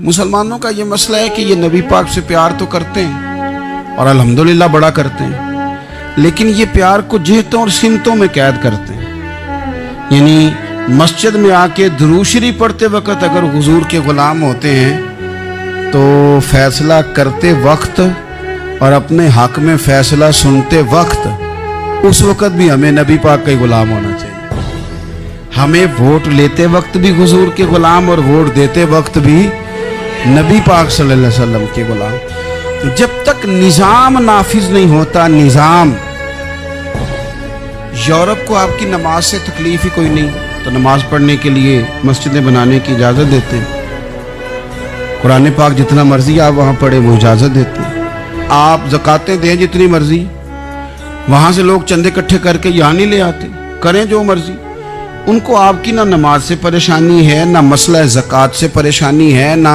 मुसलमानों का ये मसला है कि ये नबी पाक से प्यार तो करते हैं और अल्हम्दुलिल्लाह बड़ा करते हैं, लेकिन ये प्यार को जिहतों और सिमतों में कैद करते हैं। यानी मस्जिद में आके दुरूद शरीफ पढ़ते वक्त अगर हुजूर के गुलाम होते हैं तो फैसला करते वक्त और अपने हक में फैसला सुनते वक्त उस वक्त भी हमें नबी पाक का ही गुलाम होना चाहिए। हमें वोट लेते वक्त भी हुजूर के गुलाम और वोट देते वक्त भी नबी पाक सल्लल्लाहु अलैहि वसल्लम के गुलाम। जब तक निज़ाम नाफिज नहीं होता, निज़ाम, यूरोप को आपकी नमाज से तकलीफ ही कोई नहीं तो नमाज पढ़ने के लिए मस्जिदें बनाने की इजाज़त देते हैं। कुरान पाक जितना मर्जी आप वहाँ पढ़े वो इजाज़त देते हैं। आप ज़कातें दें जितनी मर्जी, वहाँ से लोग चंदे इकट्ठे करके यहाँ नहीं ले आते, करें जो मर्जी। उनको आपकी ना नमाज से परेशानी है, ना मसला ज़कात से परेशानी है, ना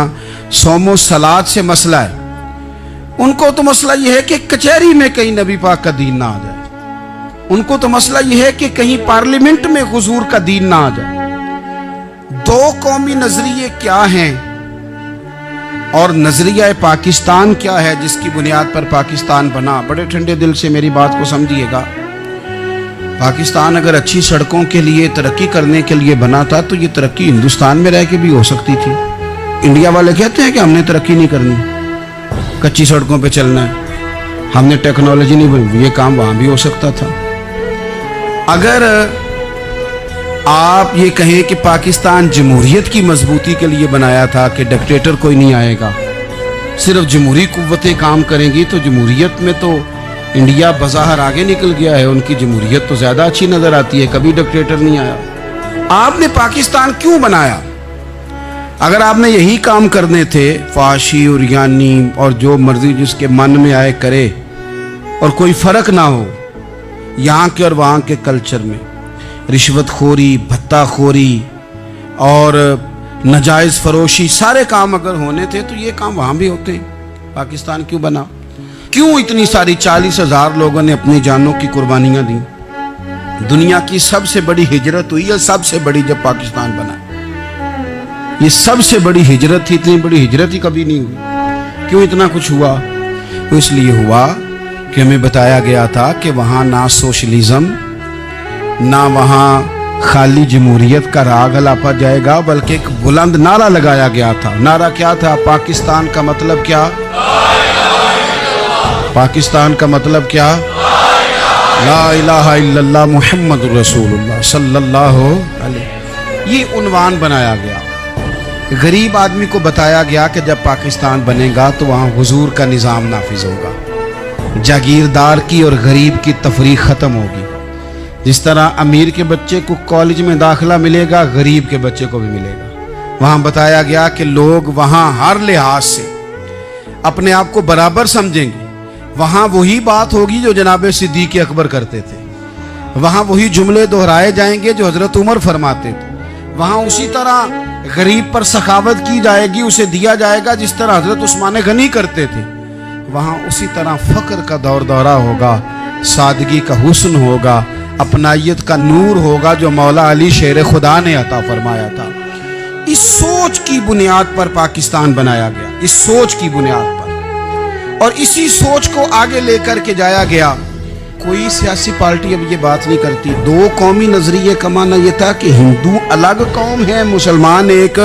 सोमो सलात से मसला है। उनको तो मसला ये है कि कचहरी में कहीं नबी पाक का दीन ना आ जाए। उनको तो मसला ये है कि कहीं पार्लियामेंट में हुजूर का दीन ना आ जाए। दो कौमी नजरिए क्या हैं और नजरिया पाकिस्तान क्या है जिसकी बुनियाद पर पाकिस्तान बना। बड़े ठंडे दिल से मेरी बात को समझिएगा। पाकिस्तान अगर अच्छी सड़कों के लिए, तरक्की करने के लिए बना था तो ये तरक्की हिंदुस्तान में रह के भी हो सकती थी। इंडिया वाले कहते हैं कि हमने तरक्की नहीं करनी, कच्ची सड़कों पे चलना है, हमने टेक्नोलॉजी नहीं बनी। ये काम वहाँ भी हो सकता था। अगर आप ये कहें कि पाकिस्तान जमहूरियत की मजबूती के लिए बनाया था कि डिक्टेटर कोई नहीं आएगा, सिर्फ जमहूरी कुव्वतें काम करेंगी, तो जमहूरियत में तो इंडिया बज़ाहिर आगे निकल गया है। उनकी जमहूरियत तो ज़्यादा अच्छी नज़र आती है, कभी डिक्टेटर नहीं आया। आपने पाकिस्तान क्यों बनाया? अगर आपने यही काम करने थे, फाशी और यानी और जो मर्जी जिसके मन में आए करे और कोई फ़र्क ना हो यहाँ के और वहाँ के कल्चर में, रिश्वतखोरी, भत्ताखोरी और नाजायज़ फरोशी, सारे काम अगर होने थे तो ये काम वहाँ भी होते हैं। पाकिस्तान क्यों बना? क्यों इतनी सारी 40,000 लोगों ने अपनी जानों की कुर्बानियाँ दी? दुनिया की सबसे बड़ी हिजरत हुई है, सबसे बड़ी, जब पाकिस्तान बना। ये सबसे बड़ी हिजरत थी, इतनी बड़ी हिजरत ही कभी नहीं हुई। क्यों इतना कुछ हुआ? तो इसलिए हुआ कि हमें बताया गया था कि वहाँ ना सोशलिज्म, ना वहाँ खाली जमहूरियत का राग अलापा जाएगा, बल्कि एक बुलंद नारा लगाया गया था। नारा क्या था? पाकिस्तान का मतलब क्या? पाकिस्तान का मतलब क्या? ला इलाहा इल्लल्लाह मुहम्मद रसूलुल्लाह सल्लल्लाहु अलैहि। ये उन्वान बनाया गया। गरीब आदमी को बताया गया कि जब पाकिस्तान बनेगा तो वहाँ हुजूर का निज़ाम नाफिज होगा, जागीरदार की और गरीब की तफरीक ख़त्म होगी। जिस तरह अमीर के बच्चे को कॉलेज में दाखिला मिलेगा, गरीब के बच्चे को भी मिलेगा। वहाँ बताया गया कि लोग वहाँ हर लिहाज से अपने आप को बराबर समझेंगे। वहाँ वही बात होगी जो जनाब सिद्दीक़ अकबर करते थे। वहाँ वही जुमले दोहराए जाएंगे जो हज़रत उमर फरमाते थे। वहाँ उसी तरह गरीब पर सखावत की जाएगी, उसे दिया जाएगा जिस तरह हज़रत उस्मान गनी करते थे। वहाँ उसी तरह फ़क्र का दौर दौरा होगा, सादगी का हुस्न होगा, अपनायत का नूर होगा जो मौला अली शेर खुदा ने अता फरमाया था। इस सोच की बुनियाद पर पाकिस्तान बनाया गया, इस सोच की बुनियाद पर, और इसी सोच को आगे लेकर के जाया गया। कोई सियासी पार्टी अब ये बात नहीं करती। दो कौमी नजरिए का माना ये था कि हिंदू अलग कौम है, मुसलमान एक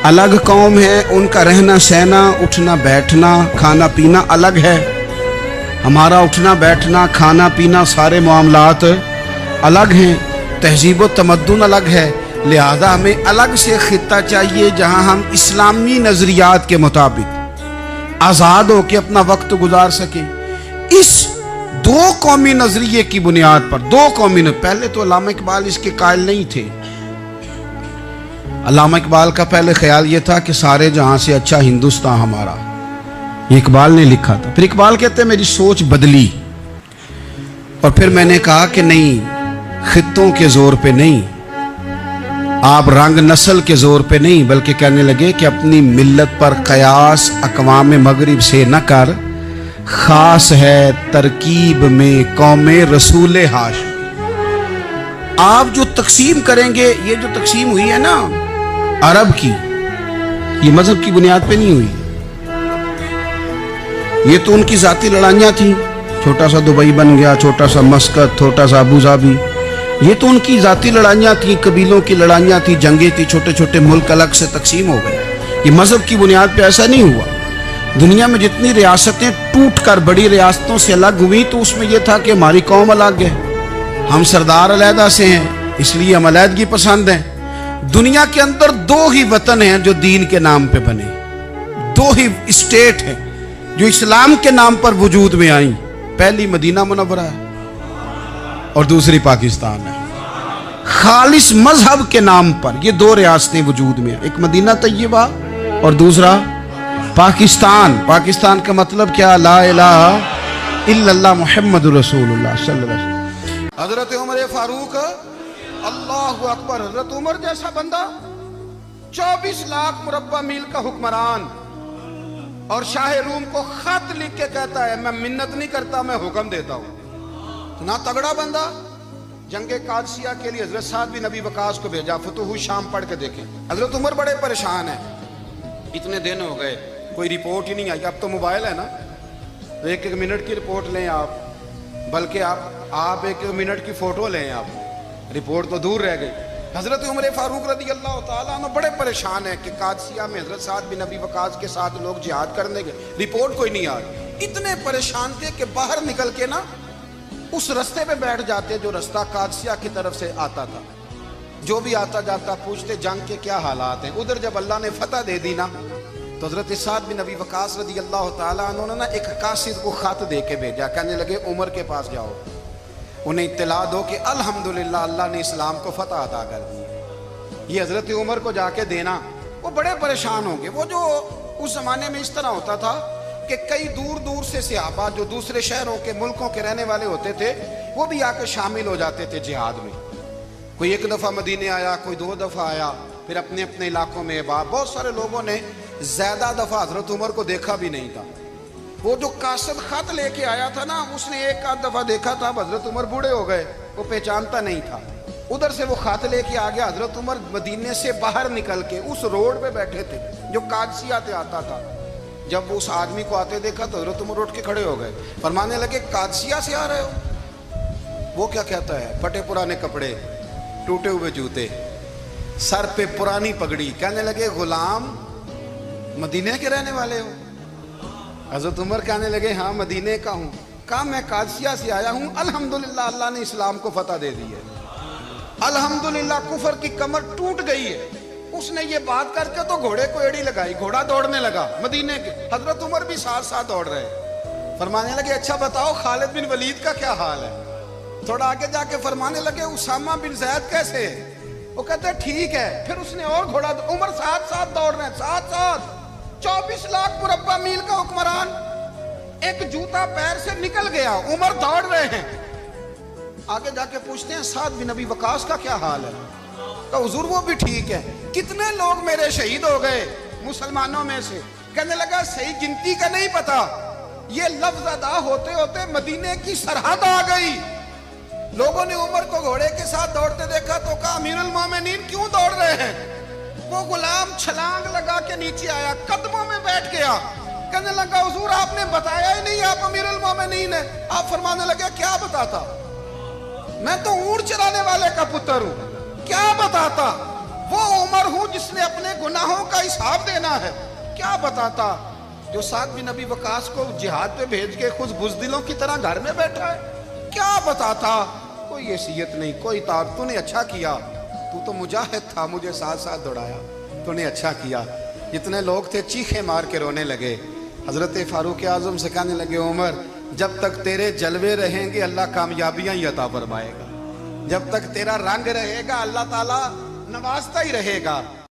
अलग कौम है, उनका रहना सहना, उठना बैठना, खाना पीना अलग है। हमारा उठना बैठना, खाना पीना, सारे मामलात अलग हैं, तहजीब व तमद्दुन अलग है। लिहाजा हमें अलग से खित्ता चाहिए जहां हम इस्लामी नजरियात के मुताबिक आज़ाद होकर अपना वक्त गुजार सकें। इस दो कौमी नजरिए की बुनियाद पर, दो कौमी पहले तो अल्लामा इकबाल इसके कायल नहीं थे। अल्लामा इकबाल का पहले ख्याल ये था कि सारे जहां से अच्छा हिंदुस्तान हमारा, ये इकबाल ने लिखा था। फिर इकबाल कहते हैं मेरी सोच बदली और फिर मैंने कहा कि नहीं, खित्तों के जोर पे नहीं, आप रंग नस्ल के जोर पे नहीं, बल्कि कहने लगे कि अपनी मिल्लत पर कयास अक़वाम मगरिब से न कर, खास है तरकीब में कौमे रसूल हाशिम। आप जो तकसीम करेंगे, ये जो तकसीम हुई है ना अरब की, یہ مذہب کی بنیاد پہ نہیں ہوئی. یہ تو ان کی ذاتی لڑائیاں تھیں. چھوٹا سا دبئی بن گیا, چھوٹا سا مسقط, چھوٹا سا ابو ظبی. یہ تو ان کی ذاتی لڑائیاں تھیں, قبیلوں کی لڑائیاں تھیں, جنگیں تھیں, چھوٹے چھوٹے ملک الگ سے تقسیم ہو گئے. یہ مذہب کی بنیاد پہ ایسا نہیں ہوا. دنیا میں جتنی ریاستیں ٹوٹ کر بڑی ریاستوں سے الگ ہوئی تو اس میں یہ تھا کہ ہماری قوم الگ ہے, ہم سردار علیحدہ سے ہیں, اس لیے ہم علیحدگی پسند ہیں. دنیا کے اندر 2 ہی وطن ہیں جو دین کے نام پہ بنے, 2 ہی اسٹیٹ ہیں جو اسلام کے نام پر وجود میں آئیں. پہلی مدینہ منورہ ہے اور دوسری پاکستان ہے. خالص مذہب کے نام پر یہ 2 ریاستیں وجود میں ہیں, ایک مدینہ طیبہ اور دوسرا پاکستان. پاکستان کا مطلب کیا؟ لا الہ الا اللہ محمد رسول اللہ صلی اللہ علیہ وسلم. حضرت عمر فاروق, اللہ اکبر, حضرت عمر جیسا بندہ, 24 لاکھ مربع میل کا حکمران, اور شاہ روم کو خط لکھ کے کہتا ہے میں منت نہیں کرتا, میں حکم دیتا ہوں. اتنا تگڑا بندہ. جنگ قادسیہ کے لیے حضرت سعد بن ابی وقاص کو بھیجا, فتوح شام پڑھ کے دیکھیں. حضرت عمر بڑے پریشان ہیں, اتنے دن ہو گئے کوئی رپورٹ ہی نہیں آئی. اب تو موبائل ہے نا, 1 منٹ کی رپورٹ لیں آپ, بلکہ آپ 1 منٹ کی فوٹو لیں آپ, رپورٹ تو دور رہ گئی. حضرت عمر فاروق رضی اللہ تعالیٰ عنہ بڑے پریشان ہیں کہ قادسیہ میں حضرت سعد بن ابی وقاص کے ساتھ لوگ جہاد کرنے گئے, رپورٹ کوئی نہیں آ رہی. اتنے پریشان تھے کہ باہر نکل کے نا اس رستے پہ بیٹھ جاتے جو رستہ قادسیہ کی طرف سے آتا تھا. جو بھی آتا جاتا پوچھتے جنگ کے کیا حالات ہیں. ادھر جب اللہ نے فتح دے دی نا تو حضرت سعد بن ابی وقاص رضی اللہ تعالیٰ عنہ نے ایک قاصد کو خط دے کے بھیجا, کہنے لگے عمر کے پاس جاؤ, انہیں اطلاع دو کہ الحمدللہ اللہ نے اسلام کو فتح عطا کر دی. یہ حضرت عمر کو جا کے دینا. وہ بڑے پریشان ہوں گے. وہ جو اس زمانے میں اس طرح ہوتا تھا کہ کئی دور دور سے صحابہ جو دوسرے شہروں کے ملکوں کے رہنے والے ہوتے تھے وہ بھی آ کے شامل ہو جاتے تھے جہاد میں. کوئی 1 دفعہ مدینے آیا, کوئی 2 دفعہ آیا, پھر اپنے اپنے علاقوں میں. بہت سارے لوگوں نے زیادہ دفعہ حضرت عمر کو دیکھا بھی نہیں تھا. وہ جو قاصد خط لے کے آیا تھا نا, اس نے 1 دفعہ دیکھا تھا, حضرت عمر بوڑھے ہو گئے, وہ پہچانتا نہیں تھا. ادھر سے وہ خط لے کے آ گیا. حضرت عمر مدینے سے باہر نکل کے اس روڈ پہ بیٹھے تھے جو قادسیہ سے آتا تھا. جب اس آدمی کو آتے دیکھا تو حضرت عمر اٹھ کے کھڑے ہو گئے, فرمانے لگے قادسیہ سے آ رہے ہو؟ وہ کیا کہتا ہے؟ پھٹے پرانے کپڑے, ٹوٹے ہوئے جوتے, سر پہ پرانی پگڑی. کہنے لگے غلام مدینے کے رہنے والے ہو؟ حضرت عمر کہنے لگے ہاں مدینے کا ہوں. کہا میں قادسیہ سے آیا ہوں, الحمدللہ اللہ نے اسلام کو فتح دے دی ہے, الحمدللہ کفر کی کمر ٹوٹ گئی ہے. اس نے یہ بات کر کے تو گھوڑے کو ایڑی لگائی, گھوڑا دوڑنے لگا مدینے کے. حضرت عمر بھی ساتھ ساتھ دوڑ رہے. فرمانے لگے اچھا بتاؤ خالد بن ولید کا کیا حال ہے؟ تھوڑا آگے جا کے فرمانے لگے اسامہ بن زید کیسے ہے؟ وہ کہتے ہیں ٹھیک ہے. پھر اس نے اور گھوڑا, عمر ساتھ ساتھ دوڑ رہے ہیں, ساتھ ساتھ. 24 لاکھ مربع میل کا حکمران, ایک جوتا پیر سے نکل گیا, عمر دوڑ رہے ہیں. آگے جا کے پوچھتے ہیں سعد بن ابی وقاص کا کیا حال ہے؟ کہا حضور وہ بھی ٹھیک ہے. کتنے لوگ میرے شہید ہو گئے مسلمانوں میں سے؟ کہنے لگا صحیح گنتی کا نہیں پتا. یہ لفظ ادا ہوتے ہوتے مدینے کی سرحد آ گئی. لوگوں نے عمر کو گھوڑے کے ساتھ دوڑتے دیکھا تو کہا امیر المومنین کیوں دوڑ رہے ہیں؟ وہ غلام چھلانگ لگا کے نیچے آیا, قدموں میں بیٹھ گیا. کہنے لگا حضور آپ نے بتایا ہی نہیں آپ امیر المومنین ہیں. آپ فرمانے لگے کیا بتاتا؟ میں تو اونٹ چلانے والے کا پتر ہوں, کیا بتاتا؟ وہ عمر ہوں جس نے اپنے گناہوں کا حساب دینا ہے, کیا بتاتا؟ جو سعد بن ابی وقاص کو جہاد پہ بھیج کے خود بزدلوں کی طرح گھر میں بیٹھا ہے, کیا بتاتا؟ کوئی حیثیت نہیں, کوئی طاقت. تو نے اچھا کیا, تو تو مجاہد تھا, مجھے ساتھ ساتھ دوڑایا, تو نے اچھا کیا. جتنے لوگ تھے چیخیں مار کے رونے لگے. حضرت فاروق اعظم سے کہنے لگے عمر جب تک تیرے جلوے رہیں گے اللہ کامیابیاں ہی عطا فرمائے گا, جب تک تیرا رنگ رہے گا اللہ تعالیٰ نوازتا ہی رہے گا.